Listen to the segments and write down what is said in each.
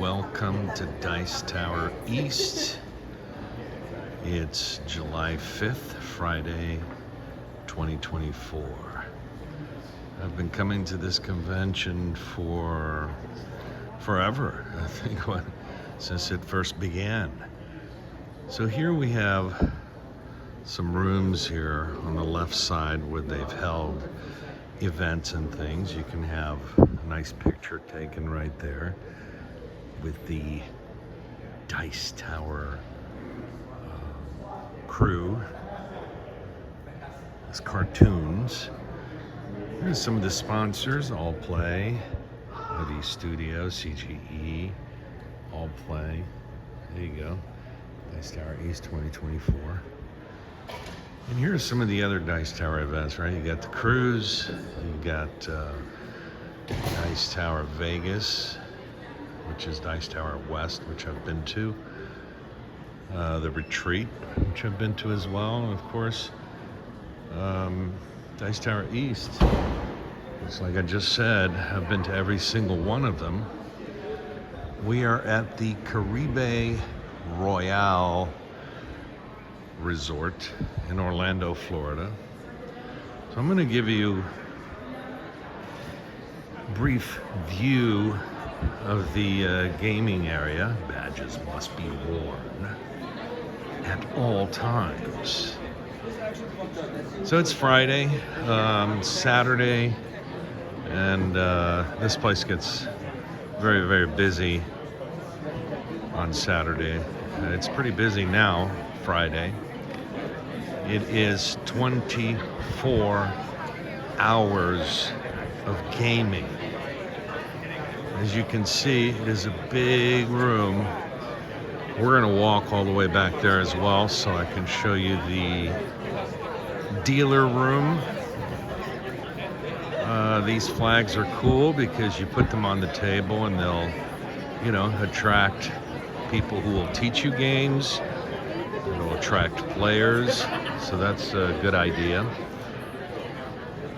Welcome to Dice Tower East. It's July 5th, Friday, 2024. I've been coming to this convention for forever, I think, since it first began. So here we have some rooms here on the left side where they've held events and things. You can have a nice picture taken right there with the Dice Tower crew. It's cartoons. Here's some of the sponsors: All Play, the Studio, CGE, All Play. There you go. Dice Tower East 2024. And here's some of the other Dice Tower events, right? You got the cruise, you got Dice Tower Vegas, which is Dice Tower West, which I've been to. The Retreat, which I've been to as well. And of course, Dice Tower East. It's like I just said, I've been to every single one of them. We are at the Caribe Royale Resort in Orlando, Florida. So I'm going to give you a brief view of the gaming area. Badges must be worn at all times. So it's Friday, Saturday, and this place gets very, very busy on Saturday. It's pretty busy now, Friday. It is 24 hours of gaming. As you can see, it is a big room. We're gonna walk all the way back there as well, so I can show you the dealer room. These flags are cool because you put them on the table and they'll, attract people who will teach you games. It'll attract players, so that's a good idea.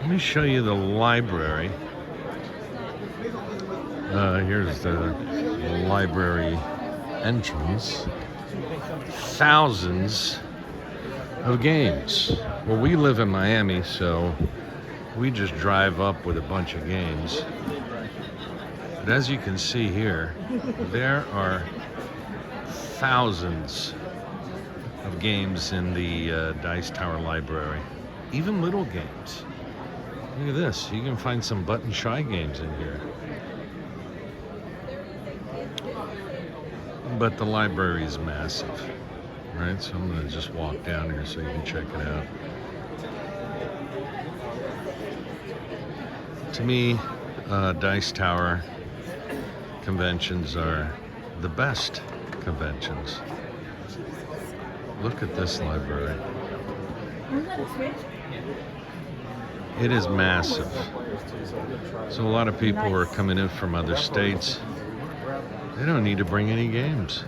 Let me show you the library. Here's the library entrance. Thousands of games. Well, we live in Miami, so we just drive up with a bunch of games. But as you can see here, there are thousands of games in the Dice Tower library. Even little games. Look at this. You can find some button shy games in here. But the library is massive, right? So I'm going to just walk down here so you can check it out. To me, Dice Tower conventions are the best conventions. Look at this library. It is massive. So a lot of people are coming in from other states. They don't need to bring any games.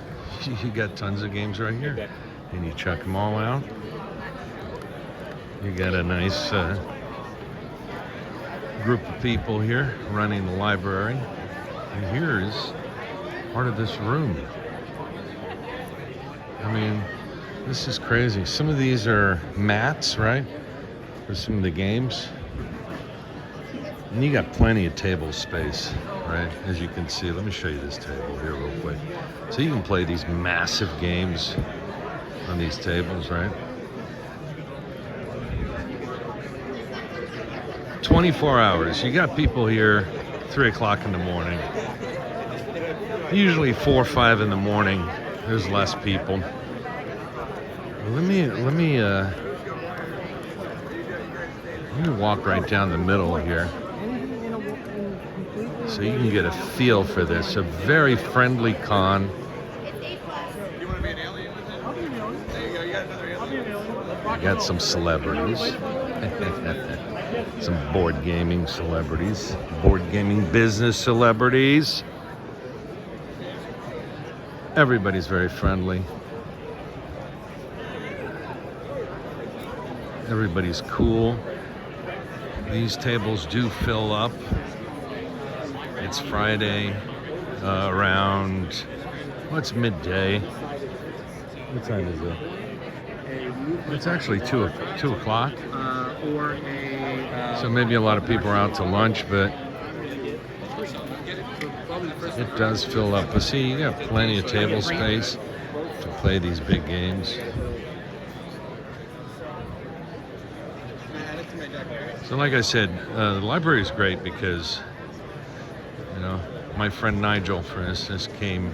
You got tons of games right here. And you check them all out. You got a nice group of people here running the library. And here's part of this room. I mean, this is crazy. Some of these are mats, right? For some of the games. And you got plenty of table space, right? As you can see, let me show you this table here real quick. So you can play these massive games on these tables, right? 24 hours. You got people here 3 o'clock in the morning. Usually 4 or 5 in the morning, there's less people. Let me walk right down the middle here so you can get a feel for this. A very friendly con. You got some celebrities. Some board gaming celebrities. Board gaming business celebrities. Everybody's very friendly. Everybody's cool. These tables do fill up. It's Friday. around, what's midday? What time is it? It's actually 2 o'clock. So maybe a lot of people are out to lunch, but it does fill up. But see, you got plenty of table space to play these big games. So like I said, the library is great because, you know, my friend Nigel, for instance, came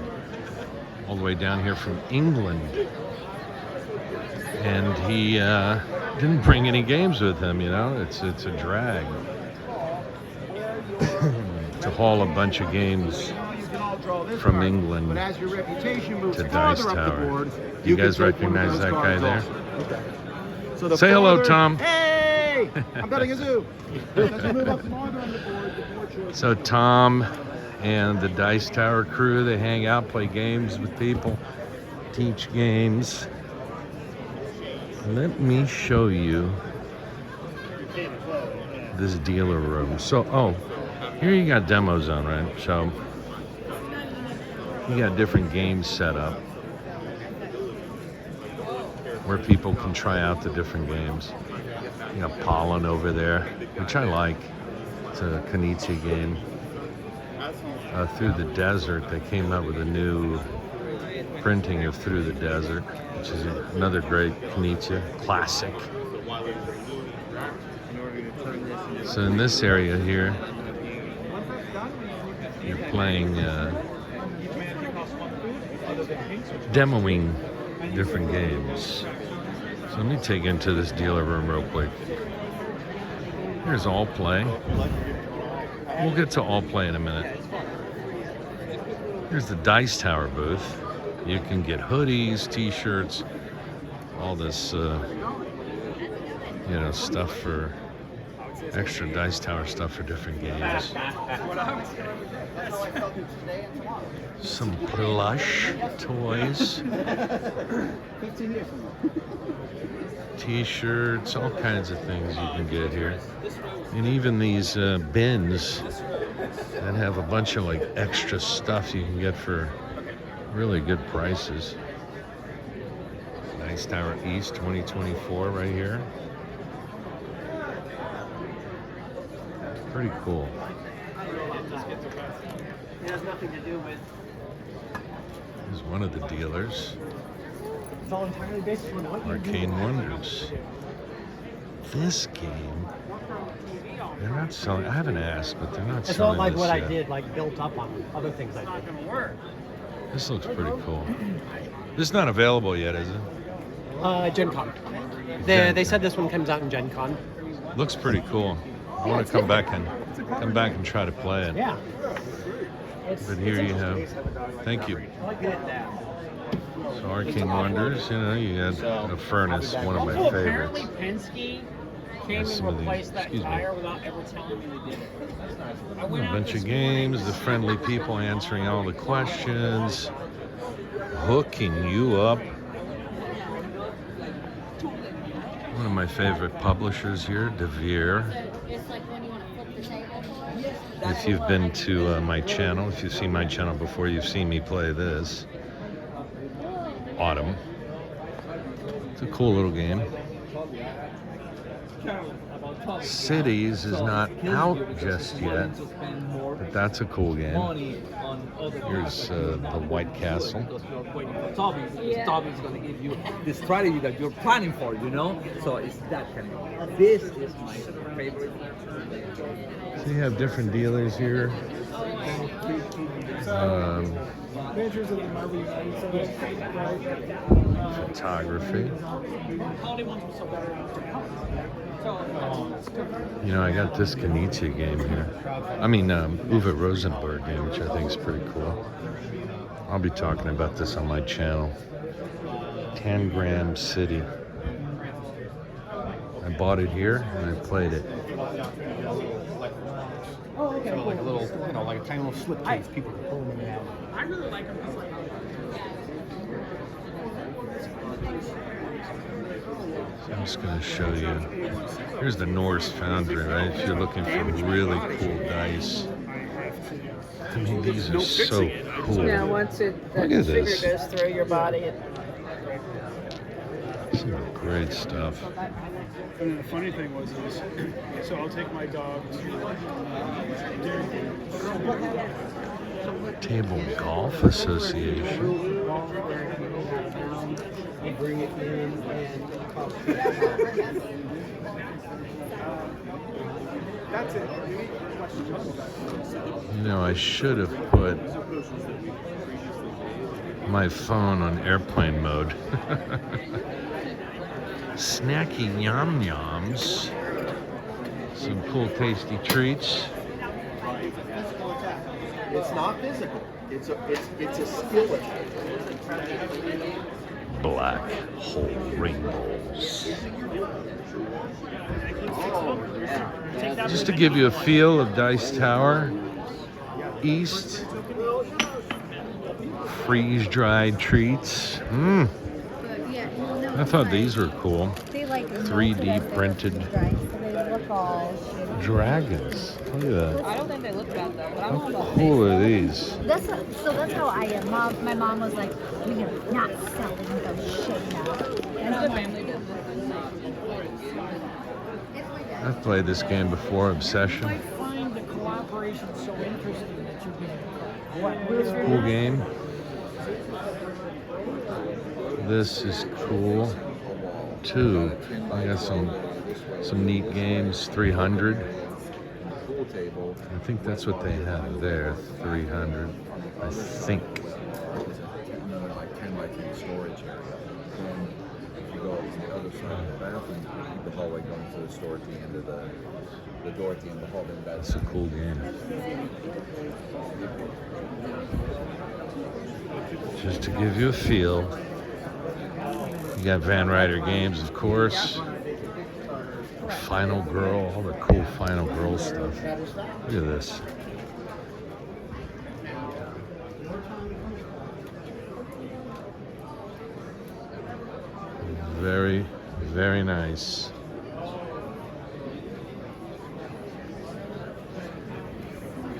all the way down here from England. And he didn't bring any games with him, you know. It's a drag to haul a bunch of games from England to Dice Tower. You guys recognize that guy there? Say hello, Tom. Hey! I'm betting a zoo. So Tom and the Dice Tower crew, they hang out, play games with people, teach games. Let me show you this dealer room. So, here you got demo zone, right? So, you got different games set up where people can try out the different games. You got Pollen over there, which I like. It's a Knizia game. Through the Desert, they came out with a new printing of Through the Desert, which is another great Knizia classic. So in this area here, you're playing, demoing different games. So let me take you into this dealer room real quick. Here's All Play. We'll get to All Play in a minute. Here's the Dice Tower booth. You can get hoodies, t-shirts, all this, stuff for extra Dice Tower stuff for different games. Some plush toys, t-shirts, all kinds of things you can get here. And even these bins that have a bunch of like extra stuff you can get for really good prices. Dice Tower East 2024 right here. Pretty cool. It has nothing to do with. Here's one of the dealers. It's all entirely based on what you do. Arcane Wonders. This game, they're not selling. I haven't asked, but they're not selling. It's not like this what yet. I did, like built up on other things I did. This looks pretty cool. This is not available yet, is it? Gen Con. They said this one comes out in Gen Con. Looks pretty cool. I want to come back and try to play it. Yeah. But here you have. Thank you. So Arcane Wonders, you know, you had a furnace, one of my favorites. Apparently Penske came and replaced that tire without ever telling me they did it. A bunch of games, the friendly people answering all the questions, hooking you up. One of my favorite publishers here, DeVere. If you've been to my channel, if you've seen my channel before, you've seen me play this. Autumn. It's a cool little game. Cities is not out just yet, but that's a cool game. Here's the White Castle. Toby's going to give you the strategy that you're planning for, you know? So it's that kind of. This is my favorite. So you have different dealers here. Photography. You know, I got this Knizia game here. I mean, Uwe Rosenberg game, which I think is pretty cool. I'll be talking about this on my channel. Tangram City. I bought it here and I played it. Oh, okay. Like a little, like a tiny little slipcase. People are pulling them out. I really like them. So I'm just going to show you. Here's the Norse Foundry, right? If you're looking for really cool dice. I mean, these are so cool. Now, once the Look at sugar this. goes through your body, Some great stuff. And then the funny thing was, so I'll take my dog to Table Golf Association. Bring it in That's it. You know, I should have put my phone on airplane mode. Snacky yum yums. Some cool tasty treats. It's not physical. It's a skill. Black hole rainbows. Just to give you a feel of Dice Tower, East, freeze-dried treats. I thought these were cool. 3D printed dragons. Look at that. I don't think they look bad though, but I'm all How about cool are these? That's how I am. My mom was like, we are not selling those shit now. It's the family business. I've played this game before, Obsession. I find the cooperation so interesting that you can. Cool game. This is cool too. I got some neat games. 300. I think that's what they have there. 300. I think. Like 10 by 10 storage area. And if you go on the other side of the bathroom, the hallway going to the store at the end of the door at the end of the hall. Then That's a cool game. Just to give you a feel. You got Van Ryder games, of course. Final Girl, all the cool Final Girl stuff. Look at this. Very, very nice.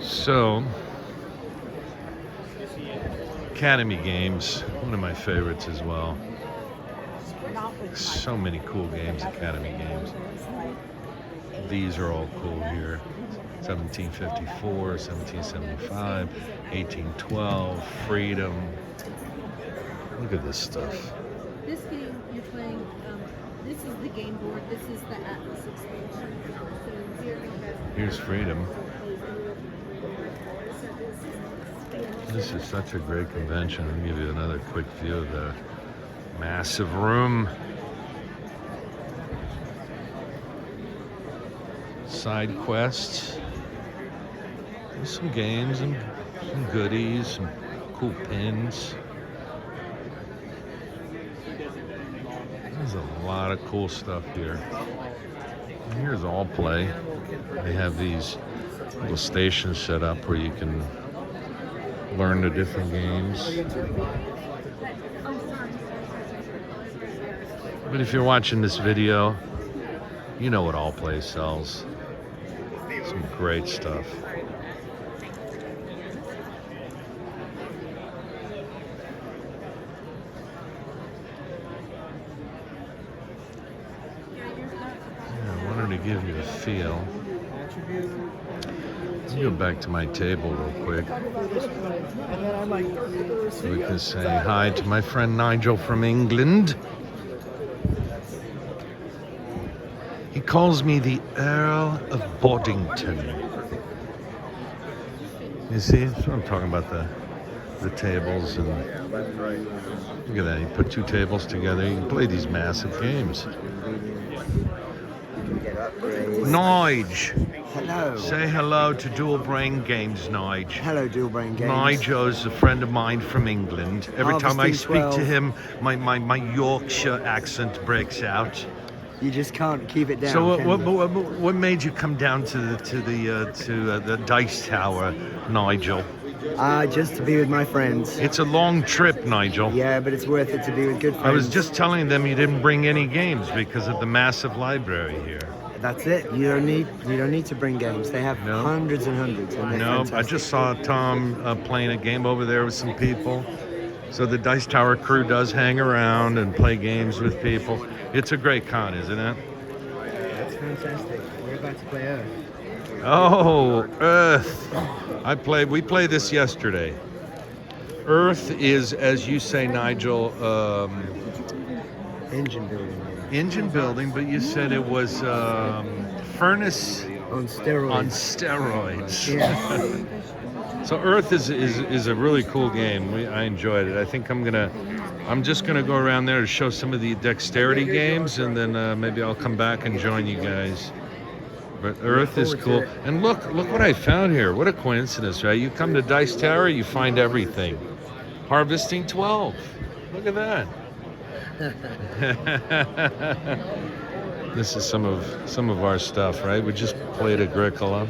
So, Academy games, one of my favorites as well. So many cool games, Academy games. These are all cool here. 1754, 1775, 1812, Freedom. Look at this stuff. This game you're playing, this is the game board, this is the Atlas expansion. So Here's Freedom. This is such a great convention. I'll give you another quick view of the massive room. Side quests. There's some games and some goodies, some cool pins. There's a lot of cool stuff here. And here's All Play. They have these little stations set up where you can learn the different games. But if you're watching this video, you know what All Play sells. Some great stuff. Yeah, I wanted to give you a feel. Let me go back to my table real quick. So we can say hi to my friend Nigel from England. He calls me the Earl of Boddington. You see, that's what I'm talking about, the tables. And look at that, you put two tables together, you can play these massive games. Nige. Hello. Say hello to Dual Brain Games, Nige. Hello, Dual Brain Games. Nigel's a friend of mine from England. Every time I speak to him, my Yorkshire accent breaks out. You just can't keep it down. So can you? what made you come down to the Dice Tower, Nigel? Just to be with my friends. It's a long trip, Nigel. Yeah, but it's worth it to be with good friends. I was just telling them you didn't bring any games because of the massive library here. That's it. You don't need to bring games. They have No. hundreds and hundreds. And they're No, I fantastic. just saw Tom playing a game over there with some people. So the Dice Tower crew does hang around and play games with people. It's a great con, isn't it? That's fantastic. We're about to play Earth. Oh, Earth. We played this yesterday. Earth is, as you say, Nigel, Engine building. engine building, but you said it was furnace On steroids. on steroids. Yeah. So Earth is a really cool game. I enjoyed it. I think I'm just gonna go around there to show some of the dexterity games, and then maybe I'll come back and join you guys. But Earth is cool. And look what I found here. What a coincidence, right? You come to Dice Tower, you find everything. Harvesting 12. Look at that. This is some of our stuff, right? We just played Agricola,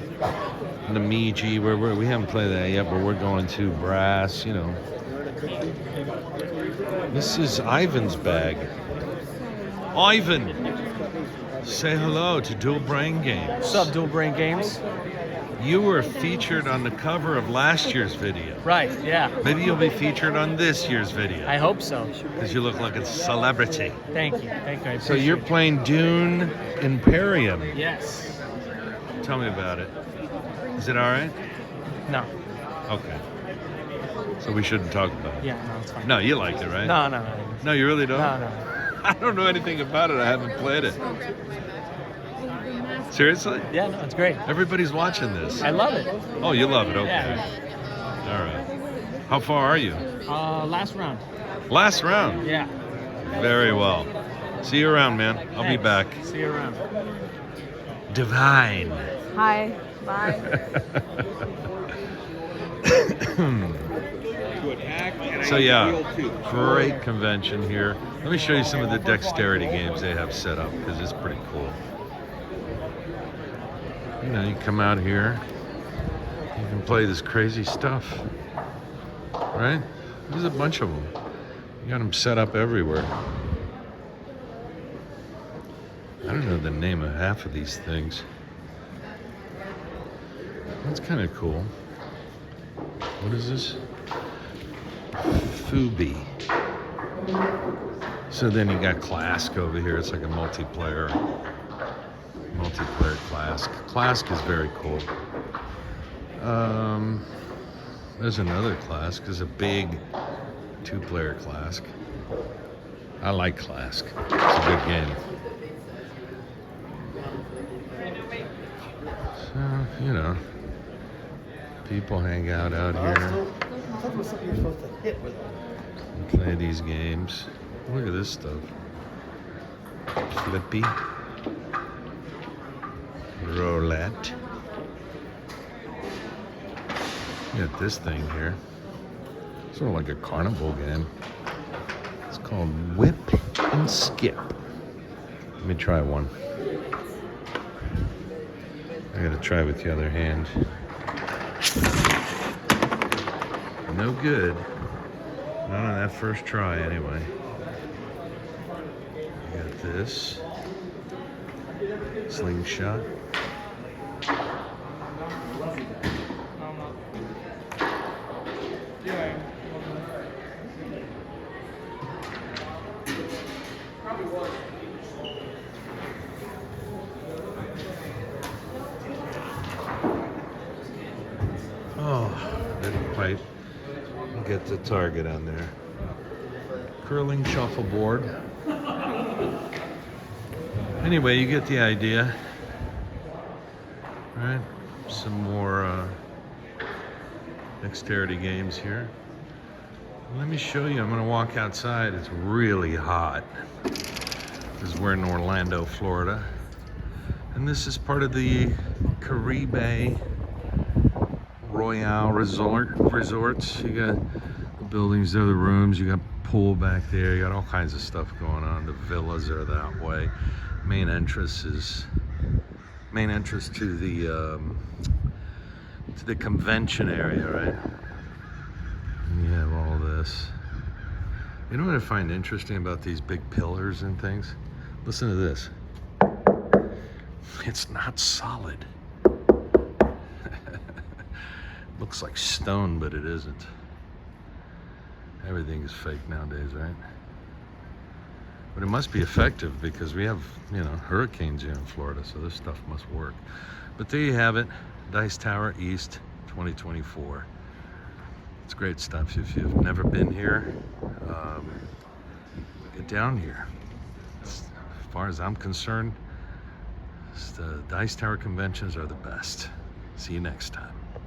Namiji, where we haven't played that yet, but we're going to Brass, you know. This is Ivan's bag. Ivan, say hello to Dual Brain Games. What's up, Dual Brain Games? You were featured on the cover of last year's video. Right, yeah. Maybe you'll be featured on this year's video. I hope so. Because you look like a celebrity. Thank you. I So you're appreciate playing Dune Imperium. it. Yes. Tell me about it. Is it all right? No. Okay. So we shouldn't talk about it. Yeah, no, it's fine. No, you liked it, right? No. No, you really don't? No. I don't know anything about it. I haven't played it. Seriously? Yeah, no, it's great. Everybody's watching this. I love it. Oh, you love it. Okay. Yeah. All right. How far are you? Last round. Last round. Yeah. Very well. See you around, man. I'll be Thanks. back. See you around. Divine. Hi. Bye. So yeah, great convention here. Let me show you some of the dexterity games they have set up, because it's pretty cool. You know, you come out here, you can play this crazy stuff, right? There's a bunch of them. You got them set up everywhere. I don't know the name of half of these things. That's kind of cool. What is this? Fubi. So then you got Clask over here. It's like a multiplayer Clask. Clask is very cool. There's another Clask. There's a big 2-player Clask. I like Clask. It's a good game. So, you know, people hang out here. Play these games. Look at this stuff. Flippy. Roulette. You got this thing here. Sort of like a carnival game. It's called Whip and Skip. Let me try one. I gotta try with the other hand. No good. Not on that first try, anyway. You got this. Slingshot. Oh, didn't quite get the target on there. Curling shuffleboard. Anyway, you get the idea. Right? Some more dexterity games here. Let me show you. I'm going to walk outside. It's really hot. This is we're in Orlando, Florida. And this is part of the Caribe Royale resorts. You got the buildings there, the rooms, you got pool back there, you got all kinds of stuff going on. The villas are that way. Main entrance to the convention area, right? And you have all this. You know what I find interesting about these big pillars and things? Listen to this. It's not solid. Looks like stone, but it isn't. Everything is fake nowadays, right? But it must be effective because we have, you know, hurricanes here in Florida, so this stuff must work. But there you have it, Dice Tower East 2024. It's great stuff. If you've never been here, get down here. As far as I'm concerned, the Dice Tower conventions are the best. See you next time.